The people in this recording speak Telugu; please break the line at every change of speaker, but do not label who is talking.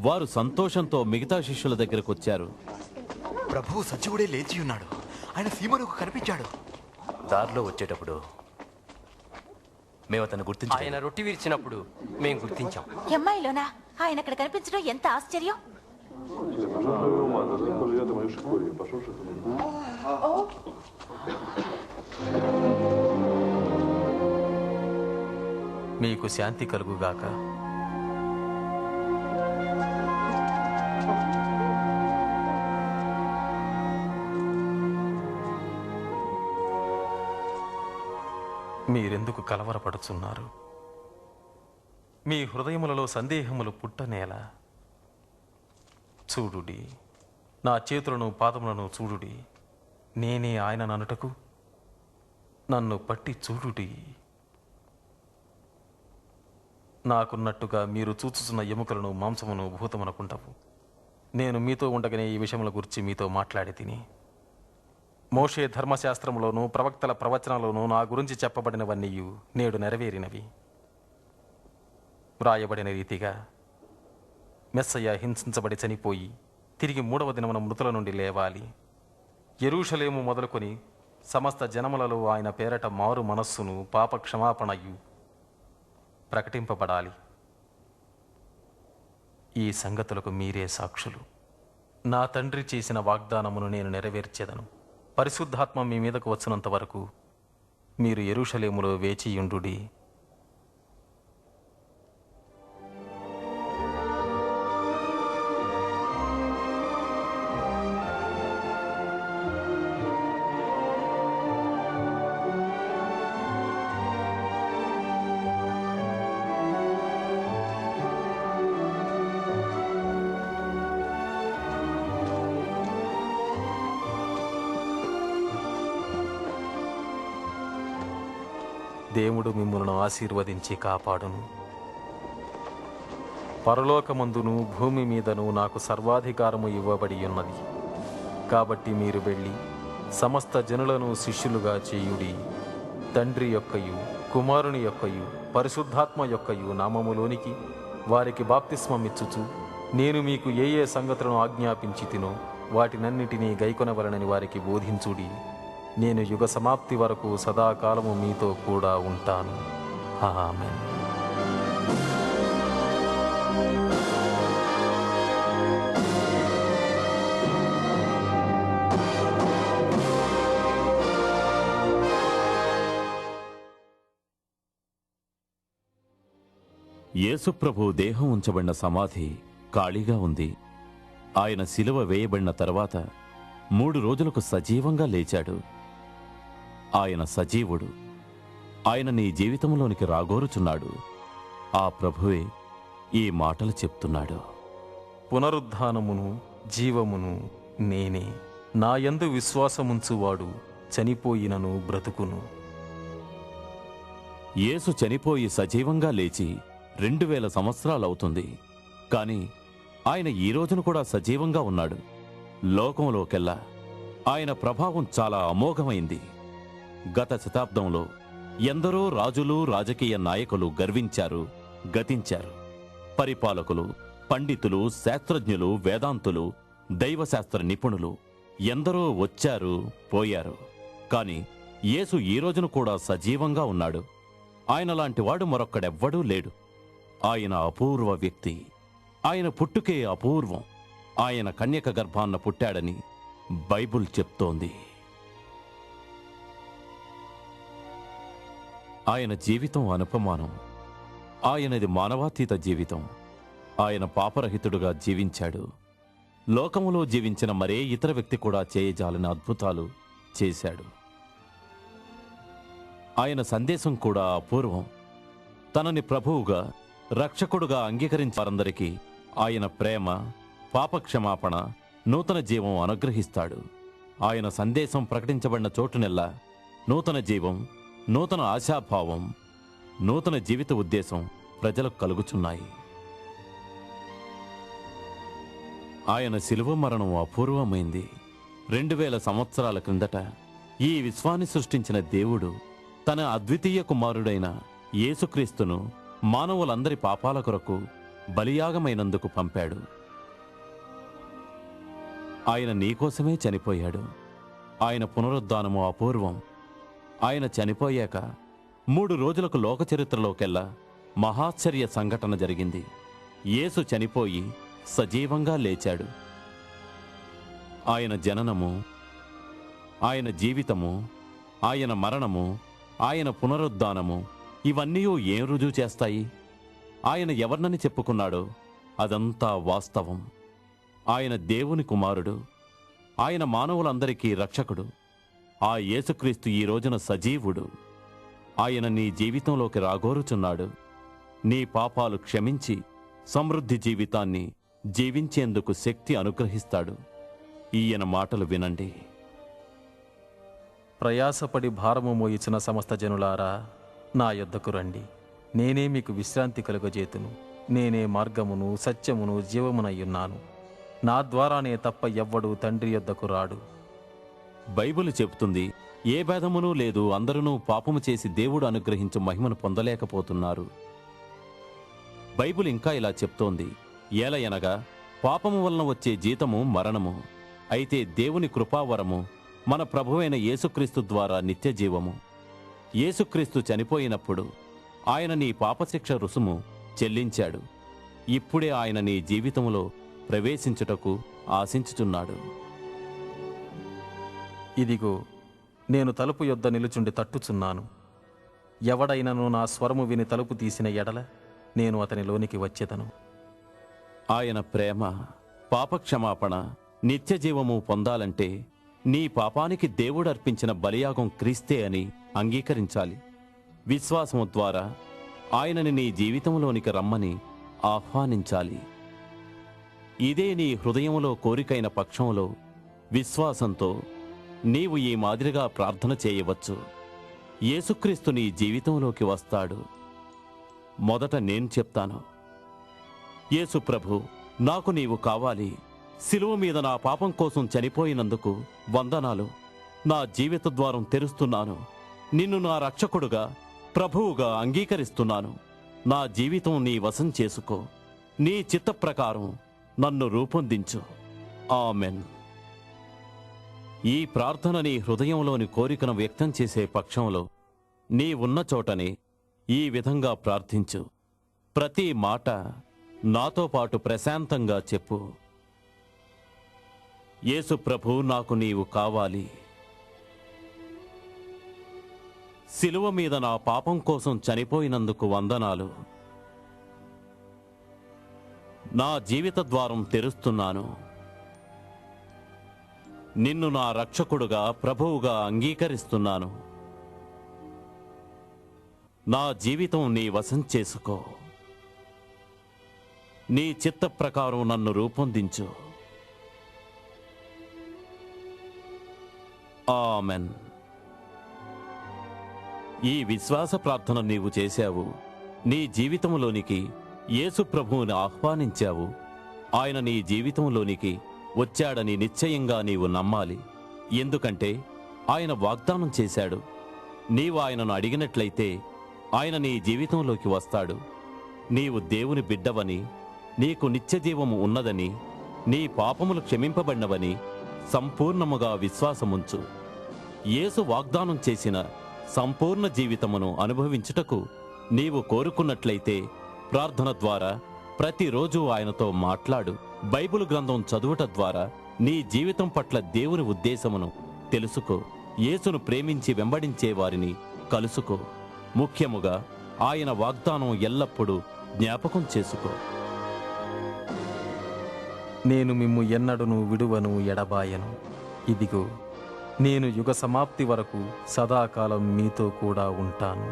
వారు సంతోషంతో మిగతా శిష్యుల దగ్గరకు వచ్చారు.
ప్రభువు సజీవుడే లేచి ఉన్నాడు. ఆయన సీమోనుకు కనిపించాడు.
దారిలో వచ్చేటప్పుడు మేము అతను గుర్తించాం.
ఆయన రొట్టి విరిచినప్పుడు మేము గుర్తించాం.
ఎమ్మాయిలోనా ఆయన అక్కడ కనిపించడం ఎంత ఆశ్చర్యం.
మీకు శాంతి కలుగుగాక. మీరెందుకు కలవరపడుచున్నారు? మీ హృదయములలో సందేహములు పుట్టనేలా? చూడుడి, నా చేతులను పాదములను చూడుడి. నేనే ఆయన ననుటకు నన్ను పట్టి చూడుడి. నాకున్నట్టుగా మీరు చూచుచున్న ఎముకలను మాంసమును భూతమునకుంటవు. నేను మీతో ఉండగానే ఈ విషయముల గురించి మీతో మాట్లాడి తిని. మోషే ధర్మశాస్త్రములోను ప్రవక్తల ప్రవచనాలను నా గురించి చెప్పబడినవన్నీ నేడు నెరవేరినవి. వ్రాయబడిన రీతిగా మెస్సయ్య హింసించబడి చనిపోయి తిరిగి 3వ దినమున మృతుల నుండి లేవాలి. యెరూషలేము మొదలుకొని సమస్త జనములలో ఆయన పేరట మారు మనస్సును పాప క్షమాపణయు ప్రకటింపబడాలి. ఈ సంగతులకు మీరే సాక్షులు. నా తండ్రి చేసిన వాగ్దానమును నేను నెరవేర్చెదను. పరిశుద్ధాత్మ మీ మీదకు వచ్చినంత వరకు మీరు యెరూషలేములో వేచియుండుడి. దేవుడు మిమ్ములను ఆశీర్వదించి కాపాడును. పరలోకమందును భూమి మీదను నాకు సర్వాధికారము ఇవ్వబడి ఉన్నది. కాబట్టి మీరు వెళ్ళి సమస్త జనులను శిష్యులుగా చేయుడి. తండ్రి యొక్కయు కుమారుని యొక్కయు పరిశుద్ధాత్మ యొక్కయు నామములోనికి వారికి బాప్తిస్మమిచ్చుచు నేను మీకు ఏ ఏ సంగతులను ఆజ్ఞాపించి తినో వాటినన్నిటినీ గైకొనవలనని వారికి బోధించుడి. నేను యుగ సమాప్తి వరకు సదాకాలము మీతో కూడా ఉంటాను. ఆమేన్.
యేసుప్రభు దేహం ఉంచబడిన సమాధి ఖాళీగా ఉంది. ఆయన శిలువ వేయబడిన తర్వాత 3 రోజులకు సజీవంగా లేచాడు. ఆయన సజీవుడు. ఆయన నీ జీవితంలోనికి రాగోరుచున్నాడు. ఆ ప్రభువే ఈ మాటలు చెప్తున్నాడు.
పునరుద్ధానమును జీవమును నేనే. నా యందు విశ్వాసముంచువాడు చనిపోయినను బ్రతుకును.
యేసు చనిపోయి సజీవంగా లేచి 2000 సంవత్సరాలవుతుంది. కాని ఆయన ఈ రోజును కూడా సజీవంగా ఉన్నాడు. లోకంలోకెల్లా ఆయన ప్రభావం చాలా అమోఘమైంది. గత శతాబ్దంలో ఎందరో రాజులు రాజకీయ నాయకులు గర్వించారు, గతించారు. పరిపాలకులు, పండితులు, శాస్త్రజ్ఞులు, వేదాంతులు, దైవశాస్త్ర నిపుణులు ఎందరో వచ్చారు, పోయారు. కాని యేసు ఈ రోజును కూడా సజీవంగా ఉన్నాడు. ఆయనలాంటివాడు మరొక్కడెవ్వడూ లేడు. ఆయన అపూర్వ వ్యక్తి. ఆయన పుట్టుకే అపూర్వం. ఆయన కన్యక గర్భాన్న పుట్టాడని బైబుల్ చెప్తోంది. ఆయన జీవితం అనుపమానం. ఆయనది మానవాతీత జీవితం. ఆయన పాపరహితుడుగా జీవించాడు. లోకములో జీవించిన మరే ఇతర వ్యక్తి కూడా చేయజాలని అద్భుతాలు చేశాడు. ఆయన సందేశం కూడా అపూర్వం. తనని ప్రభువుగా, రక్షకుడుగా అంగీకరించిన వారందరికీ ఆయన ప్రేమ, పాపక్షమాపణ, నూతన జీవం అనుగ్రహిస్తాడు. ఆయన సందేశం ప్రకటించబడిన చోటునెల్లా నూతన జీవం, నూతన ఆశాభావం, నూతన జీవిత ఉద్దేశం ప్రజలకు కలుగుచున్నాయి. ఆయన శిలువ మరణం అపూర్వమైంది. 2000 సంవత్సరాల క్రిందట ఈ విశ్వాన్ని సృష్టించిన దేవుడు తన అద్వితీయ కుమారుడైన యేసుక్రీస్తును మానవులందరి పాపాల కొరకు బలియాగమైనందుకు పంపాడు. ఆయన నీకోసమే చనిపోయాడు. ఆయన పునరుద్ధానము అపూర్వం. ఆయన చనిపోయాక 3 రోజులకు లోక చరిత్రలోకెల్లా మహాశ్చర్య సంఘటన జరిగింది. యేసు చనిపోయి సజీవంగా లేచాడు. ఆయన జననము, ఆయన జీవితము, ఆయన మరణము, ఆయన పునరుద్ధానము ఇవన్నీ ఏం రుజువు చేస్తాయి? ఆయన ఎవరినని చెప్పుకున్నాడో అదంతా వాస్తవం. ఆయన దేవుని కుమారుడు. ఆయన మానవులందరికీ రక్షకుడు. ఆ యేసుక్రీస్తు ఈ రోజున సజీవుడు. ఆయన నీ జీవితంలోకి రాగోరుచున్నాడు. నీ పాపాలు క్షమించి సమృద్ధి జీవితాన్ని జీవించేందుకు శక్తి అనుగ్రహిస్తాడు. ఈయన మాటలు వినండి.
ప్రయాసపడి భారము మోయిచిన సమస్త జనులారా, నా యొద్దకు రండి, నేనే మీకు విశ్రాంతి కలుగజేతును. నేనే మార్గమును సత్యమును జీవమునయ్యున్నాను. నా ద్వారానే తప్ప ఎవ్వడూ తండ్రి యొద్దకు రాడు.
బైబిల్ చెబుతుంది, ఏ భేదమునూ లేదు, అందరూ పాపము చేసి దేవుడు అనుగ్రహించు మహిమను పొందలేకపోతున్నారు. బైబిల్ ఇంకా ఇలా చెప్తోంది, ఏలయనగా పాపము వలన వచ్చే జీతము మరణము, అయితే దేవుని కృపావరము మన ప్రభువైన యేసుక్రీస్తు ద్వారా నిత్యజీవము. యేసుక్రీస్తు చనిపోయినప్పుడు ఆయన నీ పాపశిక్ష రుసుము చెల్లించాడు. ఇప్పుడే ఆయన నీ జీవితంలో ప్రవేశించుటకు ఆశించుచున్నాడు.
ఇదిగో, నేను తలుపు యొద్ద నిలుచుండి తట్టుచున్నాను. ఎవడైనను నా స్వరము విని తలుపు తీసిన ఎడల నేను అతనిలోనికి వచ్చేదను.
ఆయన ప్రేమ, పాపక్షమాపణ, నిత్యజీవము పొందాలంటే నీ పాపానికి దేవుడు అర్పించిన బలియాగం క్రీస్తే అని అంగీకరించాలి. విశ్వాసము ద్వారా ఆయనని నీ జీవితంలోనికి రమ్మని ఆహ్వానించాలి. ఇదే నీ హృదయంలో కోరికైన పక్షంలో విశ్వాసంతో నీవు ఈ మాదిరిగా ప్రార్థన చేయవచ్చు. యేసుక్రీస్తు నీ జీవితంలోకి వస్తాడు. మొదట నేను చెప్తాను, యేసు ప్రభు, నాకు నీవు కావాలి. శిలువ మీద నా పాపం కోసం చనిపోయినందుకు వందనాలు. నా జీవిత ద్వారం తెరుస్తున్నాను. నిన్ను నా రక్షకుడుగా, ప్రభువుగా అంగీకరిస్తున్నాను. నా జీవితం నీ వశం చేసుకో. నీ చిత్త ప్రకారం నన్ను రూపొందించు. ఆమెన్. ఈ ప్రార్థన నీ హృదయంలోని కోరికను వ్యక్తం చేసే పక్షంలో నీ ఉన్న చోటనే ఈ విధంగా ప్రార్థించు. ప్రతి మాట నాతో పాటు ప్రశాంతంగా చెప్పు. యేసు ప్రభు, నాకు నీవు కావాలి. శిలువ మీద నా పాపం కోసం చనిపోయినందుకు వందనాలు. నా జీవిత ద్వారం తెరుస్తున్నాను. నిన్ను నా రక్షకుడుగా, ప్రభువుగా అంగీకరిస్తున్నాను. నా జీవితం నీ వశం చేసుకో. నీ చిత్త ప్రకారం నన్ను రూపొందించు. ఆమెన్. ఈ విశ్వాస ప్రార్థన నీవు చేశావు. నీ జీవితంలోనికి యేసు ప్రభువుని ఆహ్వానించావు. ఆయన నీ జీవితంలోనికి వచ్చాడని నిశ్చయంగా నీవు నమ్మాలి. ఎందుకంటే ఆయన వాగ్దానం చేశాడు. నీవు ఆయనను అడిగినట్లయితే ఆయన నీ జీవితంలోకి వస్తాడు. నీవు దేవుని బిడ్డవని, నీకు నిత్యజీవము ఉన్నదని, నీ పాపములు క్షమింపబడినవని సంపూర్ణముగా విశ్వాసముంచు. యేసు వాగ్దానం చేసిన సంపూర్ణ జీవితమును అనుభవించుటకు నీవు కోరుకున్నట్లయితే ప్రార్థన ద్వారా ప్రతిరోజు ఆయనతో మాట్లాడు. బైబిల్ గ్రంథం చదువుట ద్వారా నీ జీవితం పట్ల దేవుని ఉద్దేశమును తెలుసుకో. యేసును ప్రేమించి వెంబడించే వారిని కలుసుకో. ముఖ్యముగా ఆయన వాగ్దానం ఎల్లప్పుడూ జ్ఞాపకం చేసుకో.
నేను మిమ్ము ఎన్నడును విడువను, ఎడబాయను. ఇదిగో, నేను యుగ సమాప్తి వరకు సదాకాలం మీతో కూడా ఉంటాను.